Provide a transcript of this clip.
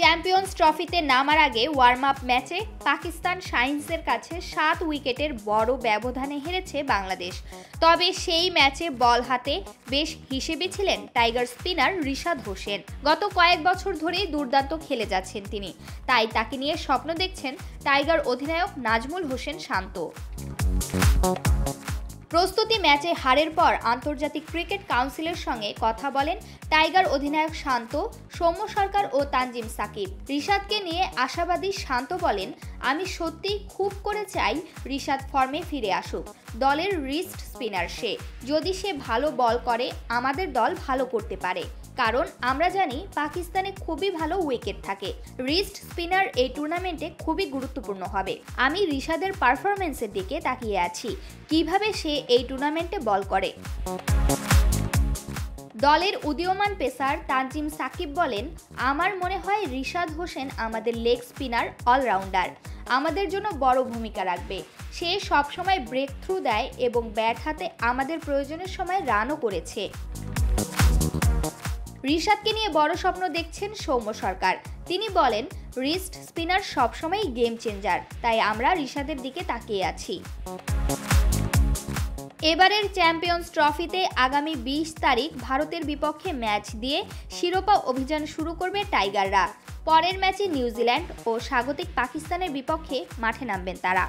Champions ট্রফিতে নামার আগে ওয়ার্ম আপ ম্যাচে পাকিস্তান শাহিনসের কাছে 7 উইকেটের বড় ব্যবধানে হেরেছে বাংলাদেশ। তবে সেই ম্যাচে বল হাতে বেশ হিসেবে ছিলেন টাইগার স্পিনার রিশাদ হোসেন। গত কয়েক বছর ধরেই দুর্দান্ত খেলে যাচ্ছেন তিনি, তাই তাকে নিয়ে স্বপ্ন দেখছেন টাইগার অধিনায়ক নাজমুল হোসেন শান্ত। প্রস্তুতি ম্যাচে হারের পর আন্তর্জাতিক ক্রিকেট কাউন্সিলের সঙ্গে কথা বলেন টাইগার অধিনায়ক শান্ত, সৌম্য সরকার ও তানজিম সাকিব। রিশাদকে নিয়ে আশাবাদী শান্ত বলেন, আমি সত্যিই খুব করে চাই রিশাদ ফর্মে ফিরে আসুক। দলের রিস্ট স্পিনার সে, যদি সে ভালো বল করে আমাদের দল ভালো করতে পারে, কারণ আমরা জানি পাকিস্তানে খুবই ভালো উইকেট থাকে। রিস্ট স্পিনার এই টুর্নামেন্টে খুবই গুরুত্বপূর্ণ হবে। আমি রিশাদের পারফরমেন্সের দিকে তাকিয়ে আছি, কিভাবে সে এই টুর্নামেন্টে বল করে। দলের উদীয়মান পেসার তানজিম সাকিব বলেন, আমার মনে হয় রিশাদ হোসেন আমাদের লেগ স্পিনার অলরাউন্ডার, আমাদের জন্য বড় ভূমিকা রাখবে। সে সবসময় ব্রেক থ্রু দেয় এবং ব্যাট হাতে আমাদের প্রয়োজনের সময় রানও করেছে। রিশাদকে নিয়ে বড় স্বপ্ন দেখছেন সৌম্য সরকার। তিনি বলেন, রিস্ট স্পিনার সবসময় গেম চেঞ্জার, তাই আমরা রিশাদের দিকে তাকিয়ে আছি। এবারের চ্যাম্পিয়ন্স ট্রফিতে আগামী 20 তারিখ ভারতের বিপক্ষে ম্যাচ দিয়ে শিরোপা অভিযান শুরু করবে টাইগাররা। পরের ম্যাচে নিউজিল্যান্ড ও স্বাগতিক পাকিস্তানের বিপক্ষে মাঠে নামবেন তারা।